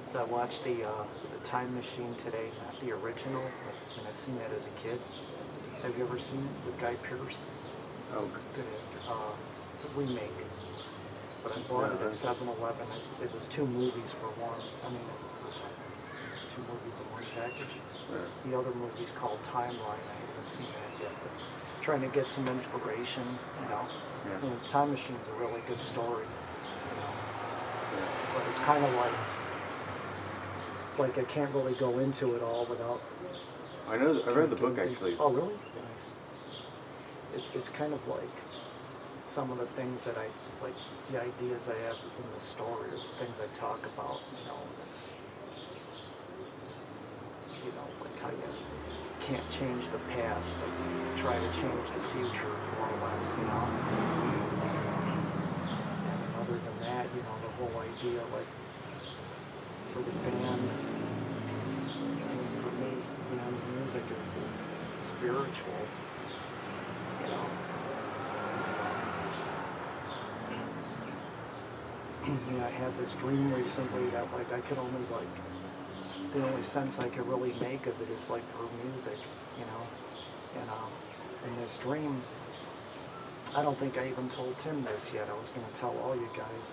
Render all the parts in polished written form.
So I watched the Time Machine today, not the original, and I've seen that as a kid. Have you ever seen it with Guy Pearce? Oh, Good actor. It's a remake. But I bought it at 7-Eleven. It was 2 movies for one. I mean, 2 movies in one package. yeah. The other movie's called Timeline. I haven't seen that yet, but trying to get some inspiration, you know. Yeah. You know, Time Machine's a really good story, you know. Yeah. But it's kind of like I can't really go into it all without. I know. I read the book actually. Oh, really? Nice. It's kind of like some of the things that I like, the ideas I have in the story, or the things I talk about. You know, it's like how you can't change the past, but try to change the future, more or less. You know. And other than that, you know, the whole idea, like for the band. For me, you know, music is spiritual, you know. You know, I had this dream recently that like I could only like, the only sense I could really make of it is like through music, you know. And in this dream, I don't think I even told Tim this yet. I was going to tell all you guys.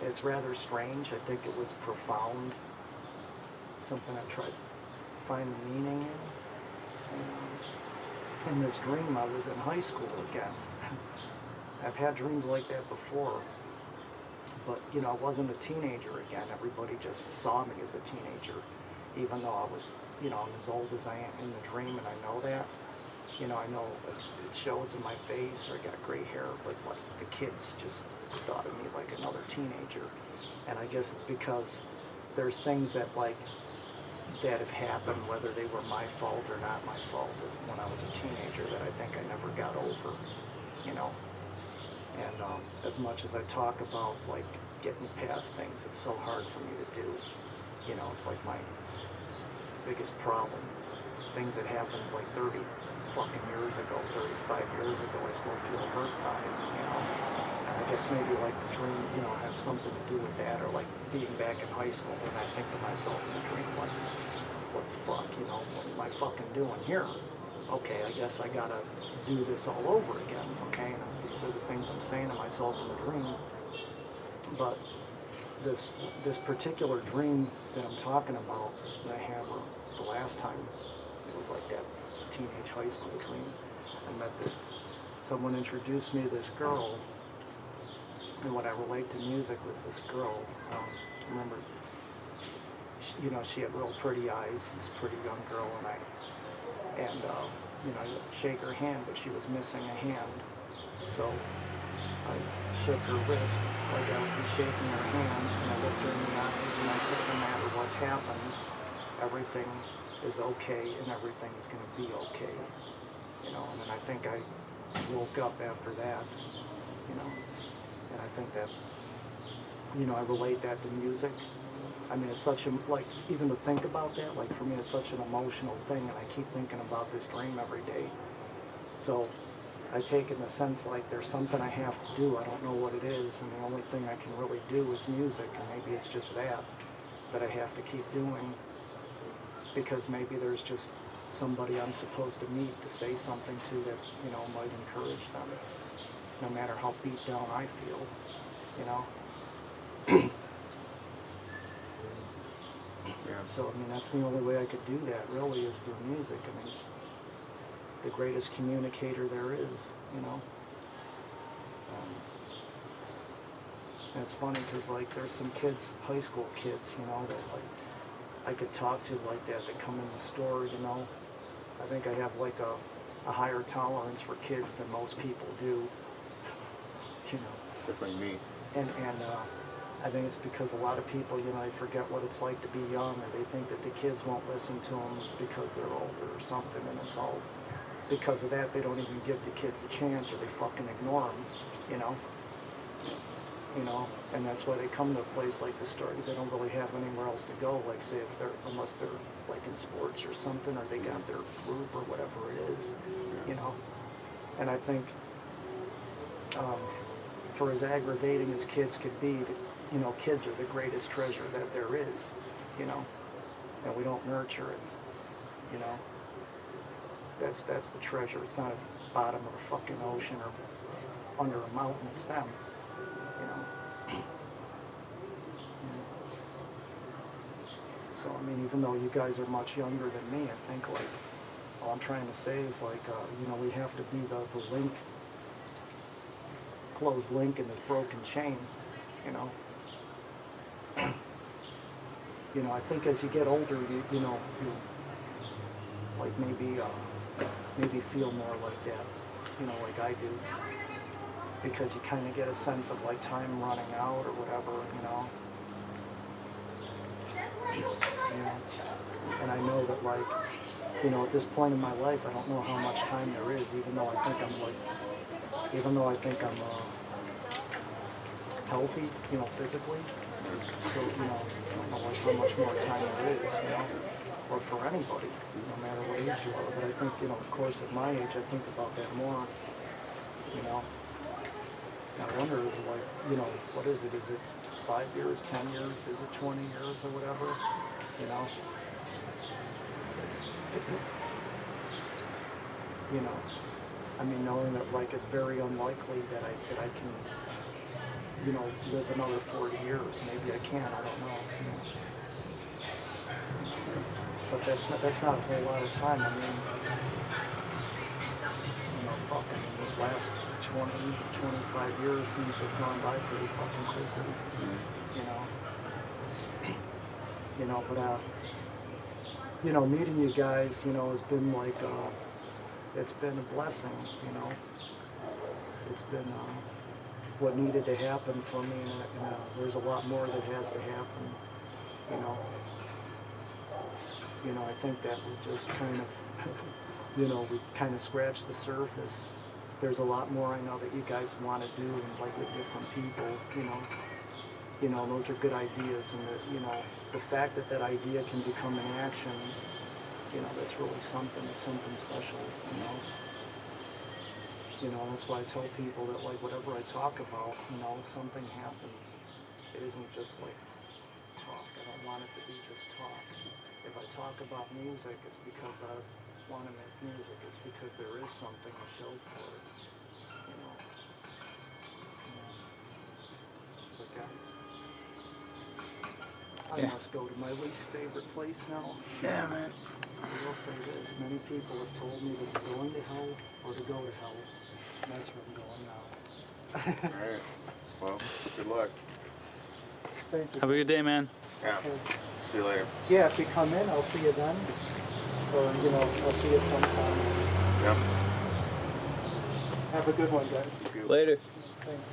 It's rather strange. I think it was profound. Something I tried to find meaning in. And, in this dream, I was in high school again. I've had dreams like that before, but you know, I wasn't a teenager again. Everybody just saw me as a teenager, even though I was, you know, I'm as old as I am in the dream, and I know that. You know, I know it shows in my face, or I got gray hair, but like the kids just thought of me like another teenager. And I guess it's because there's things that that have happened, whether they were my fault or not my fault, is when I was a teenager, that I think I never got over, you know. And as much as I talk about like getting past things, it's so hard for me to do. You know, it's like my biggest problem. Things that happened like 30 fucking years ago, 35 years ago, I still feel hurt by it, you know. And I guess maybe like the dream, you know, have something to do with that, or like being back in high school and I think to myself in the dream, like, what the fuck, you know, what am I fucking doing here? Okay, I guess I gotta do this all over again, okay? And these are the things I'm saying to myself in the dream. But this particular dream that I'm talking about, that I had the last time, it was like that teenage high school dream. I met someone introduced me to this girl, and what I relate to music was this girl. I remember, you know, she had real pretty eyes, this pretty young girl, and you know, I'd shake her hand, but she was missing a hand. So I shook her wrist like I would be shaking her hand, and I looked her in the eyes, and I said, no matter what's happened, everything is okay, and everything is going to be okay. You know, and then I think I woke up after that, you know, and I think that, you know, I relate that to music. I mean, it's such a, like, even to think about that, like, for me, it's such an emotional thing, and I keep thinking about this dream every day. So I take it in the sense, like, there's something I have to do. I don't know what it is, and the only thing I can really do is music, and maybe it's just that I have to keep doing, because maybe there's just somebody I'm supposed to meet to say something to that, you know, might encourage them, no matter how beat down I feel, you know. Yeah. So, I mean, that's the only way I could do that, really, is through music. I mean, it's the greatest communicator there is, you know. And it's funny, because, like, there's some kids, high school kids, you know, that, like, I could talk to like that come in the store, you know. I think I have, like, a higher tolerance for kids than most people do, you know. Definitely me. And I think it's because a lot of people, you know, they forget what it's like to be young, or they think that the kids won't listen to them because they're older or something, and it's all because of that. They don't even give the kids a chance, or they fucking ignore them, you know. You know, and that's why they come to a place like the store, because they don't really have anywhere else to go, like, say, unless they're like in sports or something, or they got their group or whatever it is, you know. And I think for as aggravating as kids could be, you know, kids are the greatest treasure that there is, you know, and we don't nurture it, you know. That's the treasure. It's not at the bottom of the fucking ocean or under a mountain. It's them, you know. So, I mean, even though you guys are much younger than me, I think, like, all I'm trying to say is, like, you know, we have to be the link, closed link in this broken chain, you know. You know, I think as you get older, you know, you, like, maybe feel more like that, you know, like I do. Because you kind of get a sense of, like, time running out or whatever, you know. And I know that, like, you know, at this point in my life, I don't know how much time there is, even though I think I'm healthy, you know, physically. Still, you know, I don't know, like, how much more time there is, you know, or for anybody, no matter what age you are. But I think, you know, of course, at my age, I think about that more, you know. And I wonder, is it like, you know, what is it? Is it 5 years, 10 years? Is it 20 years or whatever? You know? It's, you know, I mean, knowing that, like, it's very unlikely that I can, you know, live another 40 years. Maybe I can, I don't know. You know? But that's not a whole lot of time. I mean, you know, fucking this last 20, 25 years seems to have gone by pretty fucking quickly, you know. You know, but, you know, meeting you guys, you know, has been like, it's been a blessing, you know. It's been what needed to happen for me, and there's a lot more that has to happen, you know. You know, I think that we just kind of, you know, we kind of scratched the surface. There's a lot more I know that you guys want to do, and, like, with different people, you know. You know, those are good ideas, and that, you know, the fact that that idea can become an action, you know, that's really something. It's something special, you know. You know, that's why I tell people that, like, whatever I talk about, you know, something happens. It isn't just like talk. I don't want it to be just talk. If I talk about music, it's because I want to make music. It's because there is something to show for it, you know. But guys, I must go to my least favorite place now. Yeah, man. I will say this, many people have told me that going to hell or to go to hell, and that's where I'm going now. Alright. Well, good luck. Thank you. Have a good day, man. Yeah. Okay. See you later. Yeah, if you come in, I'll see you then. Or, you know, I'll see you sometime. Yep. Have a good one, guys. You too. Later. Thanks.